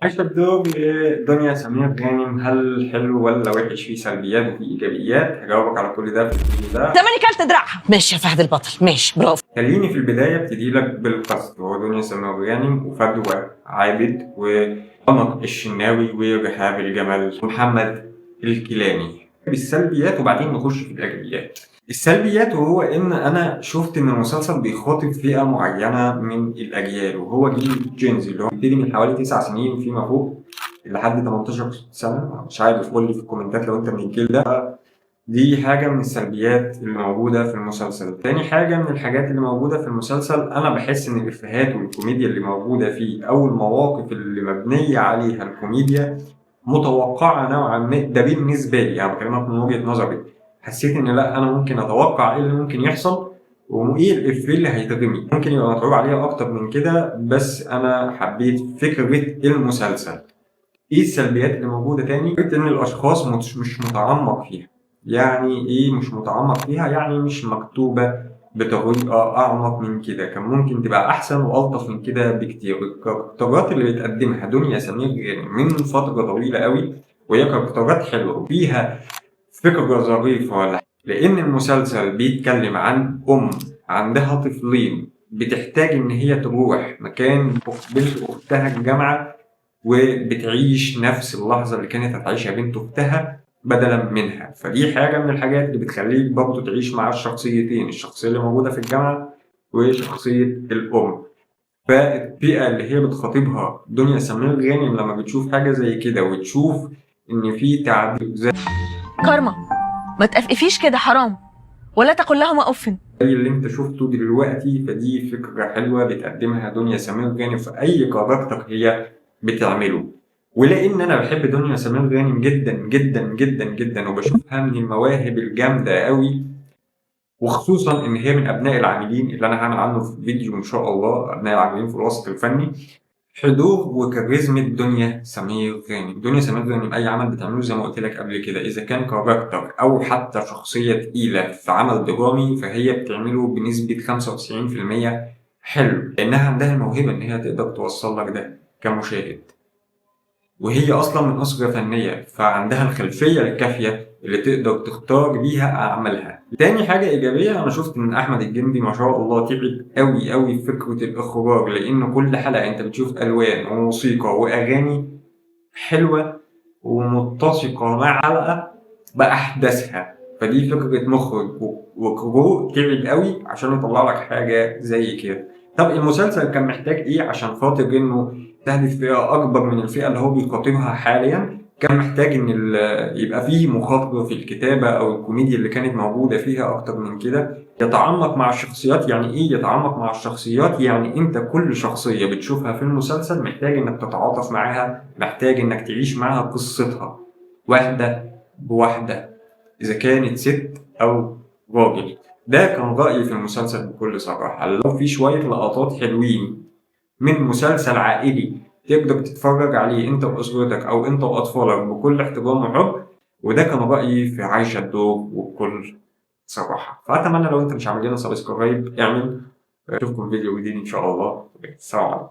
عايشة الدور لدنيا سمير غانم، هل حلو ولا وحش؟ فيه سلبيات وفيه إيجابيات. هجاوبك على كل ده في الفيديو ده. تماني كلت دراعها. ماشي يا فهد البطل، ماشي برافو. خليني في البداية ابتدي لك بالقصد. هو دنيا سمير غانم وفدوى عابد ورمض الشناوي ورحاب الجمل ومحمد الكيلاني. بالسلبيات وبعدين نخش في الإيجابيات. السلبيات وهو إن أنا شفت إن المسلسل بيخاطب فئة معينة من الأجيال، وهو جيل جينزي اللي هو بيبتدي من حوالي 9 سنين فيما فوق لحد 18 سنة. مش عارف، قول لي في الكومنتات لو أنت من الجيل ده. دي حاجة من السلبيات اللي موجودة في المسلسل. تاني حاجة من الحاجات اللي موجودة في المسلسل، أنا بحس إن الإفيهات والكوميديا اللي موجودة فيه أو المواقف اللي مبنية عليها الكوميديا متوقعة نوعا ما. ده بالنسبة لي، يعني بكلمك من وجهة نظري. حسيت إن لأ، أنا ممكن أتوقع إيه اللي ممكن يحصل وإيه الإفيه اللي هيترمي. ممكن يبقى متعوب عليها أكتر من كده، بس أنا حبيت فكرة المسلسل. إيه السلبيات اللي موجودة تاني؟ فكرة إن الأشخاص مش متعمق فيها. يعني إيه مش متعمق فيها؟ يعني مش مكتوبة بطريقة أعمق من كده. كان ممكن تبقى أحسن وألطف من كده بكتير. الكاركترات اللي بتقدمها دنيا سمير غانم من فترة طويلة قوي، وهي كاركترات حلوة وفيها فكرة ظريفة، لأن المسلسل بيتكلم عن أم عندها طفلين بتحتاج إن هي تروح مكان بنت أختها الجامعة وبتعيش نفس اللحظة اللي كانت هتعيشها بنت أختها بدلا منها. فدي حاجة من الحاجات اللي بتخليك برضه تعيش مع الشخصيتين، الشخصية اللي موجودة في الجامعة وشخصية الأم. فالفئة اللي هي بتخاطبها دنيا سمير غانم لما بتشوف حاجة زي كده وتشوف إن في تعبير زي كارما، ما تقفقفيش كده، حرام، ولا تقل لهما اف. اللي انت شفته دلوقتي، فدي فكرة حلوة بتقدمها دنيا سمير غانم في أي كاركتر هي بتعمله. ولأن أنا بحب دنيا سمير غانم جدا جدا جدا جدا، وبشوفها من المواهب الجامدة قوي، وخصوصا إن هي من أبناء العاملين اللي أنا هعمل عنه في فيديو إن شاء الله، أبناء العاملين في الوسط الفني. حضور وكاريزما دنيا سمير غانم. دنيا سمير غانم أي عمل بتعمله زي ما قلت لك قبل كده، إذا كان كاركتر أو حتى شخصية تقيلة في عمل درامي، فهي بتعمله بنسبة 95% حلو، لأنها عندها الموهبة إن هي تقدر توصل لك ده كمشاهد. وهي أصلا من أسرة فنية، فعندها الخلفية الكافية اللي تقدر تختار بيها أعمالها. تاني حاجة إيجابية، أنا شفت إن أحمد الجندي ما شاء الله تعب أوي أوي في فكرة الإخراج، لأن كل حلقة أنت بتشوف ألوان وموسيقى وأغاني حلوة ومتسقة مع حلقة بأحداثها. فدي فكرة مخرج وكرو تعب أوي عشان يطلع لك حاجة زي كده. طب المسلسل كان محتاج إيه عشان خاطر إنه يستهدف فئة أكبر من الفئة اللي هو بيخاطبها حاليا؟ كان محتاج إن يبقى فيه مخاطرة في الكتابة أو الكوميديا اللي كانت موجودة فيها أكتر من كده. يتعمق مع الشخصيات. يعني إيه يتعمق مع الشخصيات؟ يعني أنت كل شخصية بتشوفها في المسلسل محتاج إنك تتعاطف معاها، محتاج إنك تعيش معاها قصتها واحدة بواحدة، إذا كانت ست أو راجل. ده كان رأيي في المسلسل بكل صراحة. لو في شوية لقطات حلوين من مسلسل عائلي تقدر تتفرج عليه انت واسرتك او انت واطفالك بكل احترام وحب، وده كان رايي في عايشه الدور وبكل صراحه. فاتمنى لو انت مش عامل لنا سبسكرايب اعمل. اشوفكم في فيديو جديد ان شاء الله. السلام عليكم.